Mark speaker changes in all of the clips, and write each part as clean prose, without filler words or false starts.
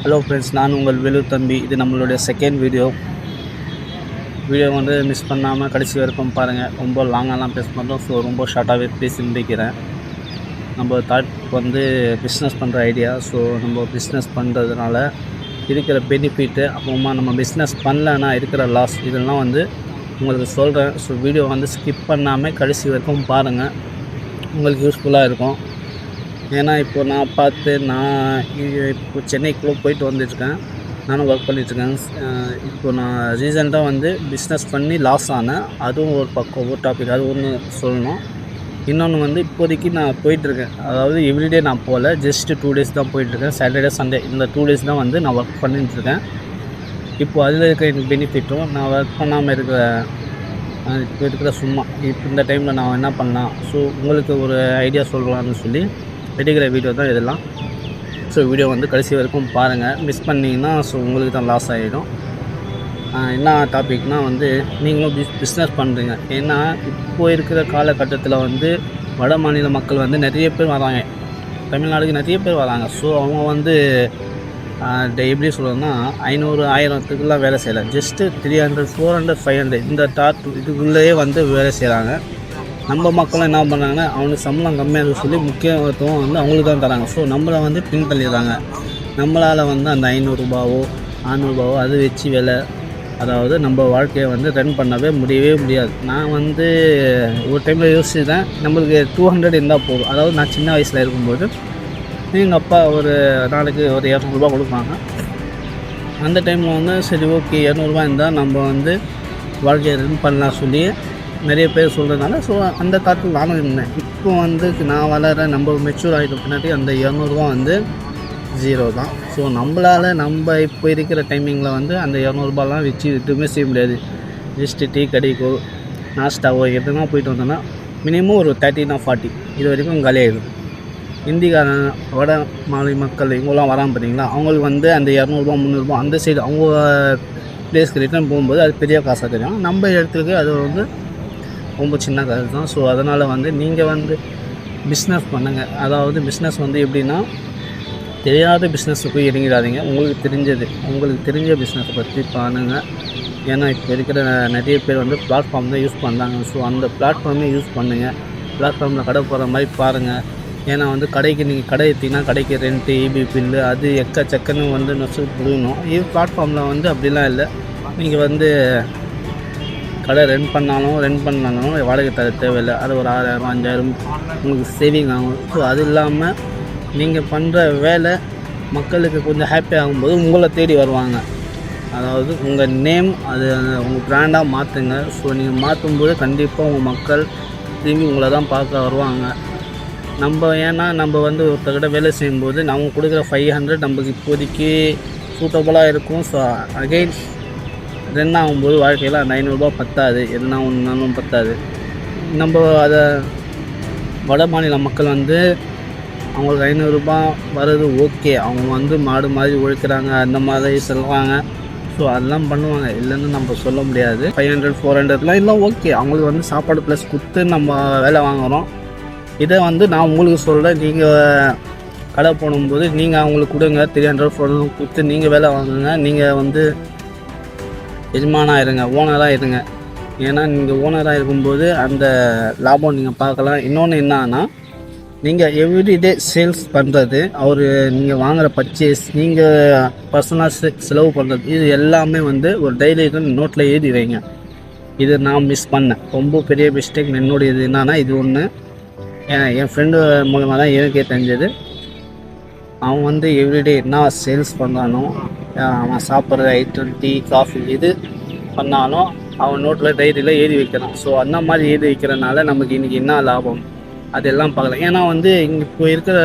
Speaker 1: Hello friends, நான் உங்கள் வேலு தம்பி. இது நம்மளுடைய செகண்ட் வீடியோ வந்து மிஸ் பண்ணாமல் கடைசி வரைக்கும் பாருங்கள். ரொம்ப லாங்காலாம் பேச மாட்டோம். ஸோ ரொம்ப ஷார்ட்டாகவே பேசி முடிக்கிறேன். நம்ம தாட் வந்து பிஸ்னஸ் பண்ணுற ஐடியா. ஸோ நம்ம பிஸ்னஸ் பண்ணுறதுனால இருக்கிற பெனிஃபிட்டு, அப்புறமா நம்ம பிஸ்னஸ் பண்ணலன்னா இருக்கிற லாஸ், இதெல்லாம் வந்து உங்களுக்கு சொல்கிறேன். ஸோ வீடியோ வந்து ஸ்கிப் பண்ணாமல் கடைசி வரைக்கும் பாருங்கள், உங்களுக்கு யூஸ்ஃபுல்லாக இருக்கும். ஏன்னா இப்போது நான் இப்போ சென்னைக்குள்ளே போயிட்டு வந்துட்டுருக்கேன். நானும் ஒர்க் பண்ணிகிட்ருக்கேன். இப்போ நான் ரீசெண்டாக வந்து பிஸ்னஸ் பண்ணி லாஸ் ஆனேன். அதுவும் ஒரு டாபிக், அது ஒன்று சொல்லணும். இன்னொன்று வந்து இப்போதைக்கு நான் போயிட்டுருக்கேன். அதாவது எவ்ரிடே நான் போகல, ஜஸ்ட்டு 2 days தான் போயிட்டுருக்கேன். சாட்டர்டே சண்டே இந்த 2 days தான் வந்து நான் ஒர்க் பண்ணிட்டுருக்கேன். இப்போது அதில் இருக்கிற எனக்கு பெனிஃபிட்டும், நான் ஒர்க் பண்ணாமல் இருக்கிற சும்மா இப்போ இந்த டைமில் நான் என்ன பண்ணலாம், ஸோ உங்களுக்கு ஒரு ஐடியா சொல்லலாம்னு சொல்லி எடுக்கிற வீடியோ தான் இதெல்லாம். ஸோ வீடியோ வந்து கடைசி வரைக்கும் பாருங்கள். மிஸ் பண்ணிங்கன்னா ஸோ உங்களுக்கு தான் லாஸ் ஆகிடும். என்ன டாபிக்னால் வந்து நீங்களும் பிஸ்னஸ் பண்ணுறீங்க. ஏன்னா இப்போ இருக்கிற காலகட்டத்தில் வந்து வட மாநில மக்கள் வந்து நிறைய பேர் வராங்க, தமிழ்நாடுக்கு நிறைய பேர் வராங்க. ஸோ அவங்க வந்து எப்படி சொல்கிறதுனா 500-1000த்துக்குலாம் வேலை செய்யலை. ஜஸ்ட்டு 300, 400, 500 இந்த இதுக்குள்ளேயே வந்து வேலை செய்கிறாங்க. நம்ம மக்களும் என்ன பண்ணுறாங்கன்னா, அவனுக்கு சம்பளம் கம்மியாக சொல்லி முக்கியத்துவம் வந்து அவங்களுக்கு தான் தராங்க. ஸோ நம்மளை வந்து பின் பண்ணிடுறாங்க. நம்மளால் வந்து அந்த 500 ரூபாவோ 600 அது வச்சு அதாவது நம்ம வாழ்க்கையை வந்து ரன் பண்ணவே முடியாது. நான் வந்து ஒரு டைமில் யோசிச்சுதான், நம்மளுக்கு 200 இருந்தால் போதும். அதாவது நான் சின்ன வயசில் இருக்கும்போது எங்கள் அப்பா ஒரு நாளைக்கு ஒரு 200 கொடுப்பாங்க. அந்த டைமில் வந்து சரி ஓகே 200 இருந்தால் நம்ம வந்து வாழ்க்கையை ரன் பண்ணலாம் சொல்லி நிறைய பேர் சொல்கிறதுனால, ஸோ அந்த காலத்தில் நானும் இருந்தேன். இப்போ வந்து நான் நம்ம மெச்சூர் ஆகிட்ட பின்னாடி அந்த 200 வந்து 0 தான். ஸோ நம்ம இப்போ இருக்கிற டைமிங்கில் வந்து அந்த 200 வச்சு எதுவுமே செய்ய முடியாது. ஜஸ்ட்டு டீ கடைக்கோ நாஸ்டாவோ எதுனா போயிட்டு வந்தோன்னா மினிமம் ஒரு 30-40 இது வரைக்கும் காலியாகிடும். இந்திக்காரன் வட மாநில மக்கள் இவங்களாம் வராமல் பார்த்தீங்களா, அவங்களுக்கு வந்து அந்த 200 300 அந்த சைடு அவங்க பிளேஸ்க்கு ரிட்டர்ன் போகும்போது அது பெரிய காசாக தெரியும். நம்ம இடத்துக்கு அது வந்து ரொம்ப சின்ன காசு தான். ஸோ அதனால் வந்து நீங்கள் வந்து பிஸ்னஸ் பண்ணுங்கள். அதாவது பிஸ்னஸ் வந்து எப்படின்னா, தெரியாத பிஸ்னஸை போய் இறங்கிடாதீங்க. உங்களுக்கு தெரிஞ்ச பிஸ்னஸை பற்றி பண்ணுங்கள். ஏன்னா இப்போ இருக்கிற நிறைய பேர் வந்து பிளாட்ஃபார்ம் தான் யூஸ் பண்ணுறாங்க. ஸோ அந்த பிளாட்ஃபார்மே யூஸ் பண்ணுங்கள். பிளாட்ஃபார்மில் கடை போகிற மாதிரி பாருங்கள். ஏன்னா வந்து நீங்கள் கடை எடுத்திங்கன்னா கடைக்கு ரெண்ட்டு, EB பில்லு, அது எக்கச்சக்கன்னு வந்து நொச்சு கொடுக்கணும். இது பிளாட்ஃபார்மில் வந்து அப்படிலாம் இல்லை. நீங்கள் வந்து கடை ரெண்ட் பண்ணாலும் வாடகை தர தேவையில்லை. அது ஒரு 6000 5000 உங்களுக்கு சேவிங் ஆகும். ஸோ அது இல்லாமல் நீங்கள் பண்ணுற வேலை மக்களுக்கு கொஞ்சம் ஹாப்பி ஆகும்போது உங்களை தேடி வருவாங்க. அதாவது உங்கள் நேம் அது உங்கள் பிராண்டாக மாற்றுங்க. ஸோ நீங்கள் மாற்றும்போது கண்டிப்பாக உங்கள் மக்கள் திரும்பி உங்களை தான் பார்க்க வருவாங்க. ஏன்னா நம்ம வந்து ஒருத்தர்கிட்ட வேலை செய்யும்போது நம்ம கொடுக்குற 500 நம்மளுக்கு இப்போதைக்கு சூட்டபுளாக இருக்கும். ஸோ அகெயின் ரன் ஆகும்போது வாழ்க்கையில் அந்த 500 பத்தாது, எதுனா ஒன்றுனாலும் பத்தாது. நம்ம அதை வட மாநில மக்கள் வந்து அவங்களுக்கு 500 வர்றது ஓகே, அவங்க வந்து மாடு மாதிரி உழைக்கிறாங்க, அந்த மாதிரி சொல்கிறாங்க. ஸோ அதெல்லாம் பண்ணுவாங்க, இல்லைன்னு நம்ம சொல்ல முடியாது. 500 400லாம் இல்லை ஓகே, அவங்களுக்கு வந்து சாப்பாடு ப்ளஸ் கொடுத்து நம்ம வேலை வாங்குகிறோம். இதை வந்து நான் உங்களுக்கு சொல்கிறேன். நீங்கள் கடை போடும்போது நீங்கள் அவங்களுக்கு கொடுங்க, 300 400 கொடுத்து நீங்கள் வேலை வாங்குங்க. நீங்கள் வந்து எஜமானாக இருங்க, ஓனராக இருங்க. ஏன்னா நீங்கள் ஓனராக இருக்கும்போது அந்த லாபம் நீங்கள் பார்க்கலாம். இன்னொன்று என்னன்னா, நீங்கள் எவ்ரிடே சேல்ஸ் பண்ணுறது, நீங்கள் வாங்குகிற பர்ச்சேஸ், நீங்கள் பர்சனலாக செலவு பண்ணுறது, இது எல்லாமே வந்து ஒரு டைரி நோட்டில் எழுதி வைங்க. இது நான் மிஸ் பண்ணேன், ரொம்ப பெரிய மிஸ்டேக் என்னுடைய. இது என்னன்னா, இது ஒன்று என் ஃப்ரெண்டு மூலமாக தான் எனக்கே தெரிஞ்சது. அவன் வந்து எவ்ரிடே என்ன சேல்ஸ் பண்ணானோ, அவன் சாப்பிட்ற ஐட்டம், டீ காஃபி எது பண்ணாலும் அவன் நோட்டில் டைரியில் எழுதி வைக்கிறான். ஸோ அந்த மாதிரி எழுதி வைக்கிறனால நமக்கு இன்றைக்கி என்ன லாபம் அதெல்லாம் பார்க்கலாம். ஏன்னா வந்து இங்கே இப்போ இருக்கிற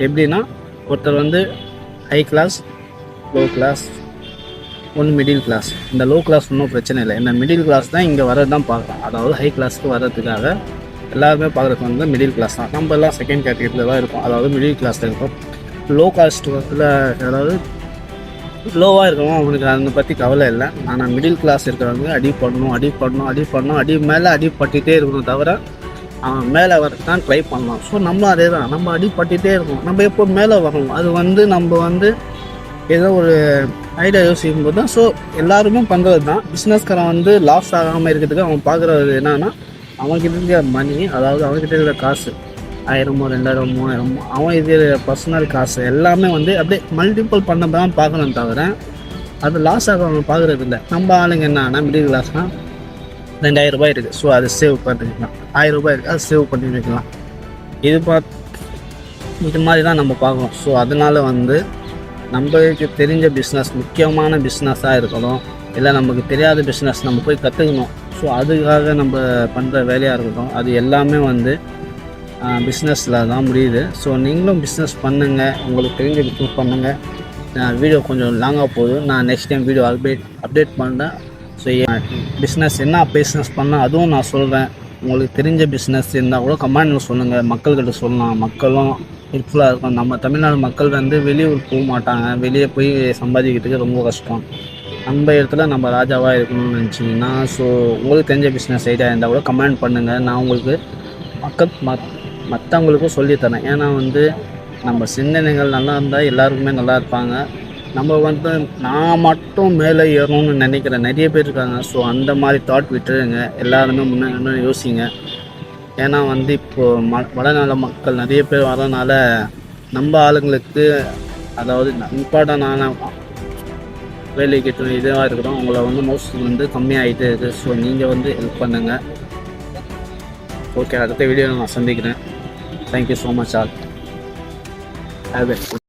Speaker 1: எப்படின்னா, ஒருத்தர் வந்து high class, low class, middle class. இந்த லோ கிளாஸ் ஒன்றும் பிரச்சனை இல்லை. இந்த மிடில் கிளாஸ் தான் இங்கே வர்றது தான் பார்க்கலாம். அதாவது ஹை கிளாஸுக்கு வர்றதுக்காக எல்லாருமே பார்க்குறது வந்து மிடில் கிளாஸ் தான். நம்ம எல்லாம் செகண்ட் கேட்டகரியில் தான் இருக்கும், அதாவது மிடில் கிளாஸில் இருக்கும். லோ காஸ்ட் அதாவது லோவாக இருக்கணும், அவனுக்கு அதை பற்றி கவலை இல்லை. ஆனால் மிடில் கிளாஸ் இருக்கிறவங்க அடி மேலே அடிப்பட்டுகிட்டே இருக்கணும், தவிர அவன் மேலே வரத்தான் ட்ரை பண்ணலாம். ஸோ நம்ம அதே தான், நம்ம அடிப்பட்டுகிட்டே இருக்கணும். நம்ம எப்போ மேலே வரணும், அது வந்து நம்ம வந்து ஏதோ ஒரு ஐடியா யோசிக்கும் போது தான். ஸோ எல்லாருமே பண்ணுறது தான். பிஸ்னஸ்காரன் வந்து லாஸ் ஆகாமல் இருக்கிறதுக்கு அவன் பார்க்குறது என்னன்னா, அவன்கிட்ட இருக்கிற மணி, அதாவது அவன்கிட்ட இருக்கிற காசு 1000 2000 3000 அவன் இது பர்சனல் காசு எல்லாமே வந்து அப்படியே மல்டிபிள் பண்ண தான் பார்க்கணும் தவிர அது லாஸ் ஆகாமல் பார்க்குறது இல்லை. நம்ம ஆளுங்க என்னன்னா மிடில் கிளாஸ்னால் 2000 ரூபாய் இருக்குது, ஸோ அதை சேவ் பண்ணி வைக்கலாம். 1000 ரூபாய் இருக்குது, அதை சேவ் பண்ணி வைக்கலாம். இது மாதிரி தான் நம்ம பார்க்கணும். ஸோ அதனால் வந்து நம்மளுக்கு தெரிஞ்ச பிஸ்னஸ் முக்கியமான பிஸ்னஸாக இருக்கணும், இல்லை நமக்கு தெரியாத பிஸ்னஸ் நம்ம போய் கற்றுக்கணும். ஸோ அதுக்காக நம்ம பண்ணுற வேலையாக இருக்கட்டும், அது எல்லாமே வந்து பிஸ்னஸில் தான் முடியுது. ஸோ நீங்களும் பிஸ்னஸ் பண்ணுங்கள், உங்களுக்கு தெரிஞ்ச பிஸ்னஸ் பண்ணுங்கள். வீடியோ கொஞ்சம் லாங்காக போகுது, நான் நெக்ஸ்ட் டைம் வீடியோ அப்டேட் பண்ணுறேன். ஸோ பிஸ்னஸ் என்ன பிஸ்னஸ் பண்ணால் அதுவும் நான் சொல்கிறேன். உங்களுக்கு தெரிஞ்ச பிஸ்னஸ் இருந்தால் கூட கமெண்டில் சொல்லுங்கள், மக்கள்கிட்ட சொல்லலாம், மக்களும் ஹெல்ப்ஃபுல்லாக இருக்கும். நம்ம தமிழ்நாடு மக்கள் வந்து வெளியூர் போக மாட்டாங்க, வெளியே போய் சம்பாதிக்கிறதுக்கு ரொம்ப கஷ்டம். நம்ம இடத்துல நம்ம ராஜாவாக இருக்கணும்னு நினச்சிங்கன்னா, ஸோ உங்களுக்கு தெரிஞ்ச பிஸ்னஸ் ஐடியா இருந்தால் கூட கமெண்ட் பண்ணுங்கள். நான் உங்களுக்கு மற்றவங்களுக்கும் சொல்லித்தரேன். ஏன்னா வந்து நம்ம சிந்தனைகள் நல்லா இருந்தால் எல்லாருக்குமே நல்லா இருப்பாங்க. நம்ம வந்து நான் மட்டும் மேலே ஏறணும்னு நினைக்கிற நிறைய பேர் இருக்காங்க. ஸோ அந்த மாதிரி தாட் விட்டுருங்க, எல்லாருமே முன்னே யோசிங்க. ஏன்னா வந்து இப்போது வடநாடு மக்கள் நிறைய பேர் வரதுனால நம்ம ஆளுங்களுக்கு, அதாவது இம்பார்ட்டண்டான வேலைக்கு இதுவாக இருக்கிறோம், அவங்கள வந்து மோஸ்ட் வந்து கம்மியாகிட்டே இருக்குது. ஸோ நீங்கள் வந்து ஹெல்ப் பண்ணுங்கள். ஓகே, அடுத்த வீடியோவில் நான் சந்திக்கிறேன். Thank you so much all. Have it.